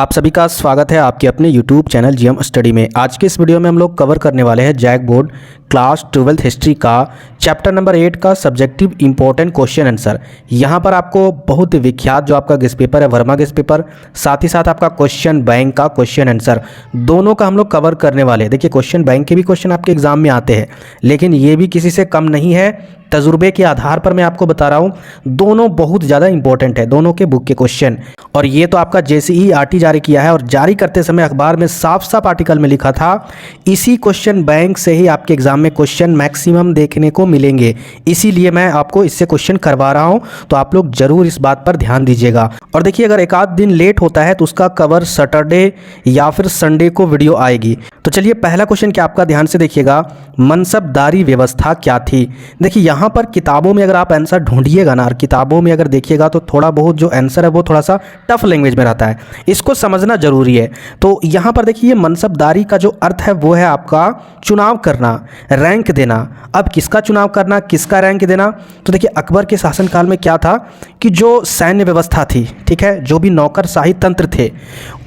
आप सभी का स्वागत है आपके अपने YouTube चैनल जीएम स्टडी में। आज के इस वीडियो में हम लोग कवर करने वाले हैं JAC board class 12th history का चैप्टर नंबर 8 का सब्जेक्टिव इंपॉर्टेंट क्वेश्चन आंसर। यहाँ पर आपको बहुत विख्यात जो आपका गेस्ट पेपर है वर्मा गेस्ट पेपर, साथ ही साथ आपका क्वेश्चन बैंक का क्वेश्चन आंसर, दोनों का हम लोग कवर करने वाले हैं। देखिए क्वेश्चन बैंक के भी क्वेश्चन आपके एग्जाम में आते हैं, लेकिन ये भी किसी से कम नहीं है। तजुर्बे के आधार पर मैं आपको बता रहा हूँ, दोनों बहुत ज़्यादा इंपॉर्टेंट है, दोनों के बुक के क्वेश्चन। और ये तो आपका JCERT जारी किया है और जारी करते समय अखबार में साफ साफ आर्टिकल में लिखा था इसी क्वेश्चन बैंक से ही आपके एग्जाम में क्वेश्चन मैक्सिमम देखने को मिलेंगे। इसीलिए मैं आपको इससे क्वेश्चन करवा रहा हूँ, तो आप लोग जरूर इस बात पर ध्यान दीजिएगा। और देखिए अगर एक आध दिन लेट होता है तो उसका कवर सैटरडे या फिर संडे को वीडियो आएगी। तो चलिए पहला क्वेश्चन क्या आपका ध्यान से देखिएगा, मनसबदारी व्यवस्था क्या थी। देखिए यहाँ पर किताबों में अगर आप आंसर ढूंढिएगा ना, और किताबों में अगर देखिएगा तो थोड़ा बहुत जो आंसर है वो थोड़ा सा टफ लैंग्वेज में रहता है, इसको समझना जरूरी है। तो यहाँ पर देखिए मनसबदारी का जो अर्थ है वो है आपका चुनाव करना, रैंक देना। अब किसका चुनाव करना, किसका रैंक देना? तो देखिए अकबर के शासनकाल में क्या था कि जो सैन्य व्यवस्था थी, ठीक है, जो भी नौकरशाही तंत्र थे,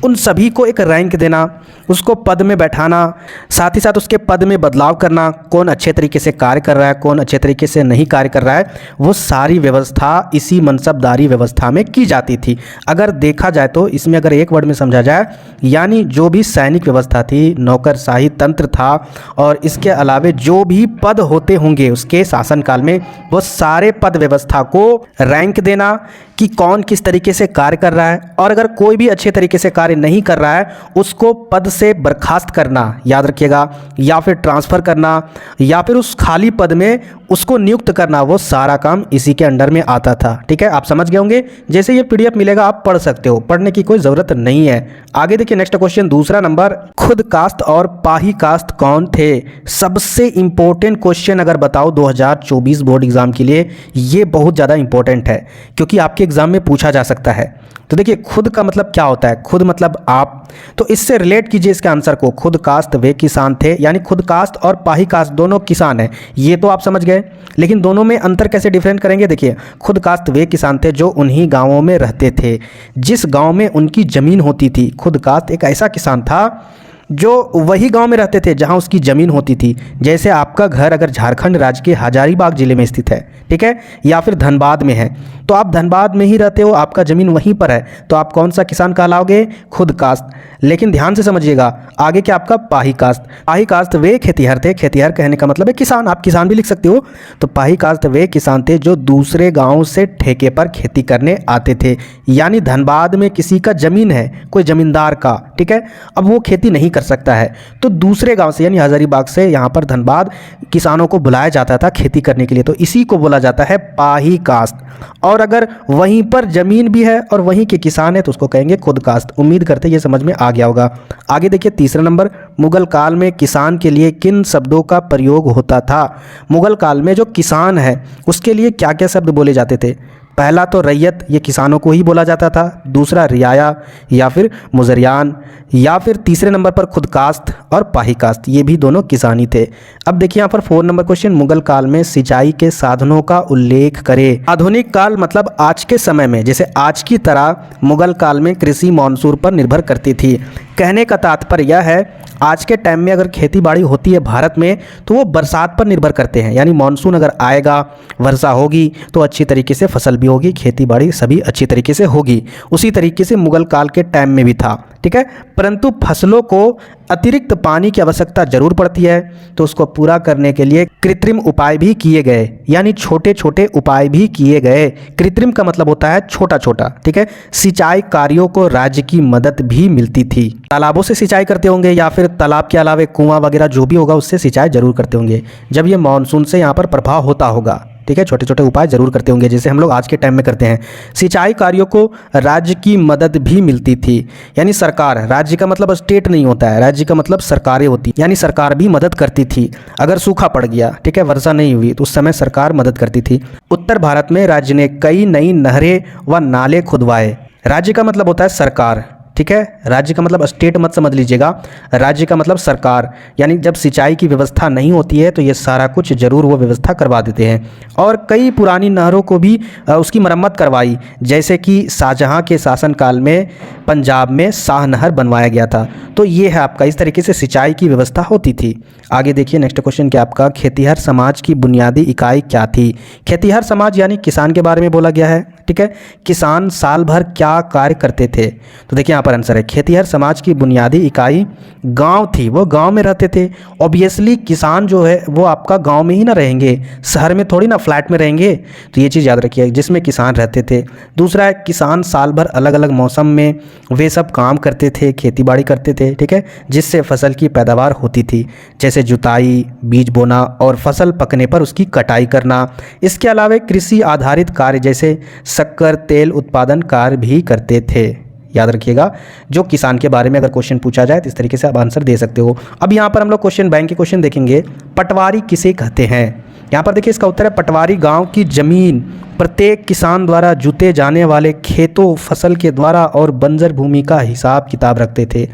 उन सभी को एक रैंक देना, उसको पद में बैठाना, साथ ही साथ उसके पद में बदलाव करना, कौन अच्छे तरीके से कार्य कर रहा है, कौन अच्छे तरीके से नहीं कार्य कर रहा है, वो सारी व्यवस्था इसी मनसबदारी व्यवस्था में की जाती थी। अगर देखा जाए तो इसमें अगर एक वर्ड में समझा जाए, यानी जो भी सैनिक व्यवस्था थी, नौकरशाही तंत्र था, और इसके अलावे जो भी पद होते होंगे उसके शासनकाल में, वो सारे पद व्यवस्था को रैंक देना कि कौन किस तरीके से कार्य कर रहा है, और अगर कोई भी अच्छे तरीके से कार्य नहीं कर रहा है उसको पद से बर्खास्त करना, याद रखिएगा, या फिर ट्रांसफ़र करना, या फिर उस खाली पद में उसको नियुक्त करना, वो सारा काम इसी के अंडर में आता था। ठीक है, आप समझ गए होंगे। जैसे ये PDF मिलेगा आप पढ़ सकते हो, पढ़ने की कोई ज़रूरत नहीं है। आगे देखिए नेक्स्ट क्वेश्चन, दूसरा नंबर, खुद कास्ट और पाही कास्ट कौन थे? सबसे इंपॉर्टेंट क्वेश्चन अगर बताओ 2024 बोर्ड एग्जाम के लिए, ये बहुत ज़्यादा इंपॉर्टेंट है क्योंकि आपके एग्जाम में पूछा जा सकता है। तो देखिए खुद का मतलब क्या होता है, खुद मतलब आप, तो इससे रिलेट कीजिए इसके आंसर को। खुद कास्ट वे किसान थे, यानी खुद कास्ट और पाही कास्ट दोनों किसान हैं, ये तो आप समझ गए। लेकिन दोनों में अंतर कैसे डिफरेंट करेंगे? देखिए खुद कास्ट वे किसान थे जो उन्हीं गांवों में रहते थे जिस गांव में उनकी ज़मीन होती थी। खुद कास्ट एक ऐसा किसान था जो वही गांव में रहते थे जहां उसकी ज़मीन होती थी। जैसे आपका घर अगर झारखंड राज्य के हजारीबाग ज़िले में स्थित है, ठीक है, या फिर धनबाद में है, तो आप धनबाद में ही रहते हो, आपका ज़मीन वहीं पर है, तो आप कौन सा किसान कहलाओगे? खुद कास्ट। लेकिन ध्यान से समझिएगा आगे क्या आपका पाही कास्ट। पाही कास्ट वे खेतिहर थे, खेतिहर कहने का मतलब है किसान, आप किसान भी लिख सकते हो। तो पाही कास्ट वे किसान थे जो दूसरे गाँव से ठेके पर खेती करने आते थे, यानी धनबाद में किसी का ज़मीन है, कोई ज़मींदार का, ठीक है, अब वो खेती नहीं कर सकता है, तो दूसरे गांव से यानी हजारीबाग से यहाँ पर धनबाद किसानों को बुलाया जाता था खेती करने के लिए, तो इसी को बोला जाता है पाही कास्ट। और अगर वहीं पर जमीन भी है और वहीं के किसान है तो उसको कहेंगे खुद कास्ट। उम्मीद करते ये समझ में आ गया होगा। आगे देखिए तीसरा नंबर, मुगल काल में किसान के लिए किन शब्दों का प्रयोग होता था? मुगल काल में जो किसान है उसके लिए क्या क्या शब्द बोले जाते थे? पहला तो रैयत, ये किसानों को ही बोला जाता था। दूसरा रियाया या फिर मुजरियान, या फिर तीसरे नंबर पर खुद कास्ट और पाही कास्ट, ये भी दोनों किसानी थे। अब देखिए यहाँ पर 4 नंबर क्वेश्चन, मुगल काल में सिंचाई के साधनों का उल्लेख करें। आधुनिक काल मतलब आज के समय में, जैसे आज की तरह मुगल काल में कृषि मानसून पर निर्भर करती थी। कहने का तात्पर्य यह है आज के टाइम में अगर खेती बाड़ी होती है भारत में तो वो बरसात पर निर्भर करते हैं, यानी मानसून अगर आएगा, वर्षा होगी तो अच्छी तरीके से फसल भी होगी, खेती बाड़ी सभी अच्छी तरीके से होगी। उसी तरीके से मुगल काल के टाइम में भी था, ठीक है, परंतु फसलों को अतिरिक्त पानी की आवश्यकता जरूर पड़ती है, तो उसको पूरा करने के लिए कृत्रिम उपाय भी किए गए, यानी छोटे छोटे उपाय भी किए गए। कृत्रिम का मतलब होता है छोटा छोटा, ठीक है। सिंचाई कार्यों को राज्य की मदद भी मिलती थी। तालाबों से सिंचाई करते होंगे या फिर तालाब के अलावा कुआं वगैरह जो भी होगा उससे सिंचाई जरूर करते होंगे जब ये मानसून से यहाँ पर प्रभाव होता होगा, ठीक है। छोटे छोटे उपाय जरूर करते होंगे जैसे हम लोग आज के टाइम में करते हैं। सिंचाई कार्यों को राज्य की मदद भी मिलती थी, यानी सरकार, राज्य का मतलब स्टेट नहीं होता है, राज्य का मतलब सरकारें होती, यानी सरकार भी मदद करती थी। अगर सूखा पड़ गया, ठीक है, वर्षा नहीं हुई, तो उस समय सरकार मदद करती थी। उत्तर भारत में राज्य ने कई नई नहरें व नाले खुदवाए। राज्य का मतलब होता है सरकार, ठीक है। राज्य का मतलब स्टेट मत समझ लीजिएगा, राज्य का मतलब सरकार, यानी जब सिंचाई की व्यवस्था नहीं होती है तो ये सारा कुछ जरूर वो व्यवस्था करवा देते हैं। और कई पुरानी नहरों को भी उसकी मरम्मत करवाई, जैसे कि शाहजहां के शासनकाल में पंजाब में शाह नहर बनवाया गया था। तो ये है आपका, इस तरीके से सिंचाई की व्यवस्था होती थी। आगे देखिए नेक्स्ट क्वेश्चन क्या आपका, खेतिहर समाज की बुनियादी इकाई क्या थी। खेतिहर समाज यानी किसान के बारे में बोला गया है, ठीक है। किसान साल भर क्या कार्य करते थे, तो देखिए यहाँ पर आंसर है खेतिहर समाज की बुनियादी इकाई गांव थी, वो गांव में रहते थे। ऑब्वियसली किसान जो है वो आपका गांव में ही ना रहेंगे, शहर में थोड़ी ना फ्लैट में रहेंगे, तो ये चीज़ याद रखिए जिसमें किसान रहते थे। दूसरा है किसान साल भर अलग अलग मौसम में वे सब काम करते थे, खेती बाड़ी करते थे, ठीक है, जिससे फसल की पैदावार होती थी, जैसे जुताई, बीज बोना और फसल पकने पर उसकी कटाई करना। इसके अलावा कृषि आधारित कार्य जैसे शक्कर तेल उत्पादन कार्य भी करते थे। याद रखिएगा, जो किसान के बारे में अगर क्वेश्चन पूछा जाए तो इस तरीके से आप आंसर दे सकते हो। अब यहाँ पर हम लोग क्वेश्चन बैंक के क्वेश्चन देखेंगे। पटवारी किसे कहते हैं, यहाँ पर देखिए इसका उत्तर है पटवारी गांव की जमीन प्रत्येक किसान द्वारा जुते जाने वाले खेतों, फसल के द्वारा और बंजर भूमि का हिसाब किताब रखते थे।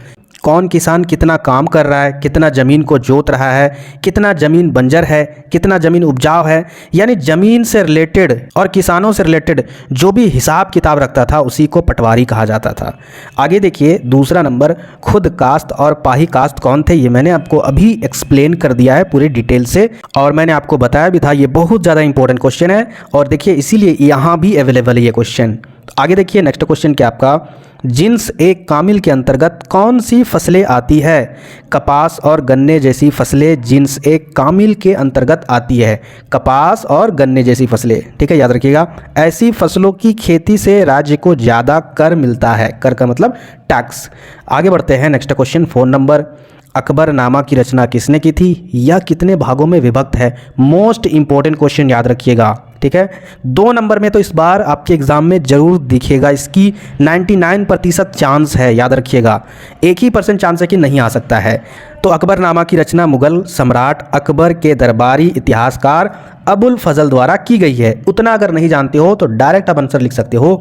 कौन किसान कितना काम कर रहा है, कितना ज़मीन को जोत रहा है, कितना ज़मीन बंजर है, कितना ज़मीन उपजाऊ है, यानी ज़मीन से रिलेटेड और किसानों से रिलेटेड जो भी हिसाब किताब रखता था उसी को पटवारी कहा जाता था। आगे देखिए दूसरा नंबर, खुद कास्त और पाही कास्त कौन थे, ये मैंने आपको अभी एक्सप्लेन कर दिया है पूरी डिटेल से, और मैंने आपको बताया भी था ये बहुत ज़्यादा इंपॉर्टेंट क्वेश्चन है, और देखिए इसीलिए यहाँ भी अवेलेबल है ये क्वेश्चन। आगे देखिए नेक्स्ट क्वेश्चन क्या आपका, जिन्स एक कामिल के अंतर्गत कौन सी फसलें आती है। कपास और गन्ने जैसी फसलें जिन्स एक कामिल के अंतर्गत आती है, कपास और गन्ने जैसी फसलें, ठीक है, याद रखिएगा। ऐसी फसलों की खेती से राज्य को ज़्यादा कर मिलता है, कर का मतलब टैक्स। आगे बढ़ते हैं नेक्स्ट क्वेश्चन 4 नंबर, अकबरनामा की रचना किसने की थी, यह कितने भागों में विभक्त है। मोस्ट इंपॉर्टेंट क्वेश्चन याद रखिएगा, ठीक है। 2 नंबर में तो इस बार आपके एग्जाम में जरूर दिखेगा, इसकी 99% चांस है, याद रखिएगा। 1% चांस है कि नहीं आ सकता है। तो अकबरनामा की रचना मुगल सम्राट अकबर के दरबारी इतिहासकार अबुल फजल द्वारा की गई है। उतना अगर नहीं जानते हो तो डायरेक्ट आप आंसर लिख सकते हो,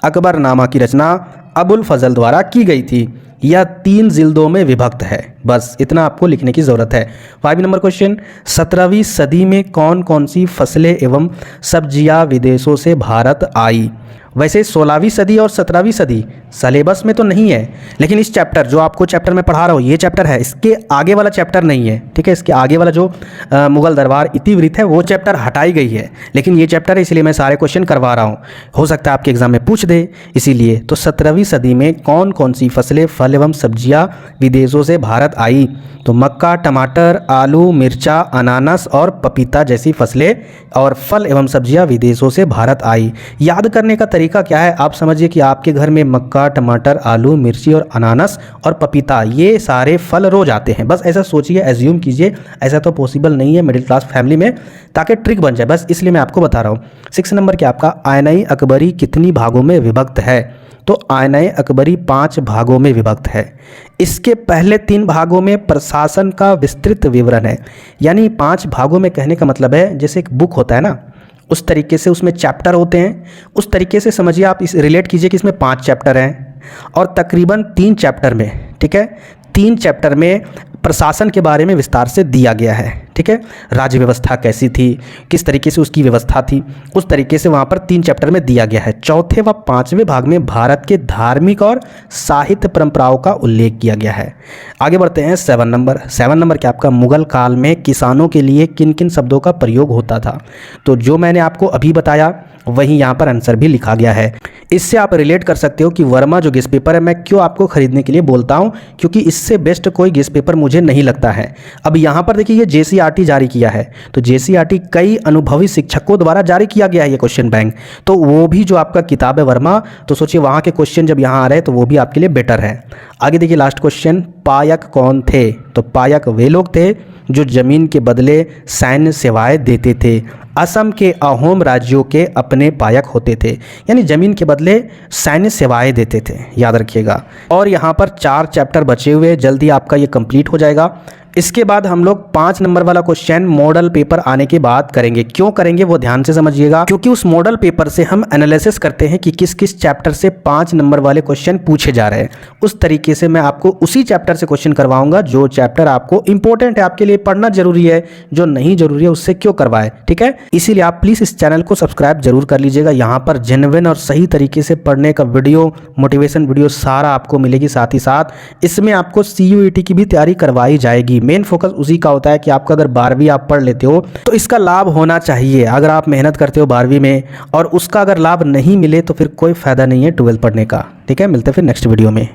अकबरनामा की रचना अबुल फजल द्वारा की गई थी। यह 3 जिल्दों में विभक्त है, बस इतना आपको लिखने की ज़रूरत है। 5 नंबर क्वेश्चन, 17वीं सदी में कौन कौन सी फसलें एवं सब्जियां विदेशों से भारत आई। वैसे 16वीं सदी और 17वीं सदी सिलेबस में तो नहीं है, लेकिन इस चैप्टर जो आपको चैप्टर में पढ़ा रहा हूँ ये चैप्टर है, इसके आगे वाला चैप्टर नहीं है, ठीक है। इसके आगे वाला जो मुगल दरबार इतिवृत्त है वो चैप्टर हटाई गई है, लेकिन ये चैप्टर है इसलिए मैं सारे क्वेश्चन करवा रहा हूँ, हो सकता है आपके एग्जाम में पूछ दे इसीलिए। तो 17वीं सदी में कौन कौन सी फसलें, फल एवं सब्जियाँ विदेशों से भारत आई, तो मक्का, टमाटर, आलू, मिर्चा, अनानास और पपीता जैसी फसलें और फल एवं सब्जियां विदेशों से भारत आई। याद करने का तरीका क्या है, आप समझिए कि आपके घर में मक्का, टमाटर, आलू, मिर्ची और अनानास और पपीता ये सारे फल रोज आते हैं, बस ऐसा सोचिए, एज्यूम कीजिए। ऐसा तो पॉसिबल नहीं है मिडिल क्लास फैमिली में, ताकि ट्रिक बन जाए, बस इसलिए मैं आपको बता रहा हूँ। 6 नंबर क्या आपका, आयनाई अकबरी कितनी भागों में विभक्त है, तो आयनाए अकबरी 5 भागों में विभक्त है। इसके पहले 3 भागों में प्रशासन का विस्तृत विवरण है, यानी 5 भागों में कहने का मतलब है जैसे एक बुक होता है ना, उस तरीके से उसमें चैप्टर होते हैं, उस तरीके से समझिए आप, इस रिलेट कीजिए कि इसमें 5 चैप्टर हैं और तकरीबन 3 चैप्टर में, ठीक है, 3 चैप्टर में प्रशासन के बारे में विस्तार से दिया गया है, ठीक है। राज्य व्यवस्था कैसी थी, किस तरीके से उसकी व्यवस्था थी, उस तरीके से वहाँ पर 3 चैप्टर में दिया गया है। चौथे व 5वें भाग में भारत के धार्मिक और साहित्य परंपराओं का उल्लेख किया गया है। आगे बढ़ते हैं 7 नंबर। 7 नंबर क्या आपका, मुगल काल में किसानों के लिए किन किन शब्दों का प्रयोग होता था, तो जो मैंने आपको अभी बताया वहीं यहाँ पर आंसर भी लिखा गया है। इससे आप रिलेट कर सकते हो कि वर्मा जो गेस्ट पेपर है मैं क्यों आपको खरीदने के लिए बोलता हूँ, क्योंकि इससे बेस्ट कोई गेस्ट पेपर मुझे नहीं लगता है। अब यहाँ पर देखिए ये JCRT जारी किया है, तो JCRT कई अनुभवी शिक्षकों द्वारा जारी किया गया है ये क्वेश्चन बैंक, तो वो भी जो आपका किताब है वर्मा, तो सोचिए वहाँ के क्वेश्चन जब यहाँ आ रहे हैं तो वो भी आपके लिए बेटर है। आगे देखिए लास्ट क्वेश्चन, पायक कौन थे, तो पायक वे लोग थे जो जमीन के बदले सैन्य सेवाएं देते थे। असम के अहोम राज्यों के अपने पायक होते थे, यानी जमीन के बदले सैन्य सेवाएं देते थे, याद रखिएगा। और यहाँ पर 4 चैप्टर बचे हुए, जल्दी आपका ये कंप्लीट हो जाएगा। इसके बाद हम लोग 5 नंबर वाला क्वेश्चन मॉडल पेपर आने के बाद करेंगे। क्यों करेंगे वो ध्यान से समझिएगा, क्योंकि उस मॉडल पेपर से हम एनालिसिस करते हैं कि किस किस चैप्टर से 5 नंबर वाले क्वेश्चन पूछे जा रहे हैं। उस तरीके से मैं आपको उसी चैप्टर से क्वेश्चन करवाऊंगा जो चैप्टर आपको इंपॉर्टेंट है, आपके लिए पढ़ना जरूरी है, जो नहीं जरूरी है उससे क्यों करवाए। ठीक है, इसीलिए आप प्लीज इस चैनल को सब्सक्राइब जरूर कर लीजिएगा। यहाँ पर जेन्युइन और सही तरीके से पढ़ने का वीडियो, मोटिवेशन वीडियो सारा आपको मिलेगी। साथ ही साथ इसमें आपको CUET की भी तैयारी करवाई जाएगी। मेन फोकस उसी का होता है कि आपका अगर 12वीं आप पढ़ लेते हो तो इसका लाभ होना चाहिए। अगर आप मेहनत करते हो 12वीं में और उसका अगर लाभ नहीं मिले तो फिर कोई फायदा नहीं है 12th पढ़ने का। ठीक है, मिलते हैं फिर नेक्स्ट वीडियो में।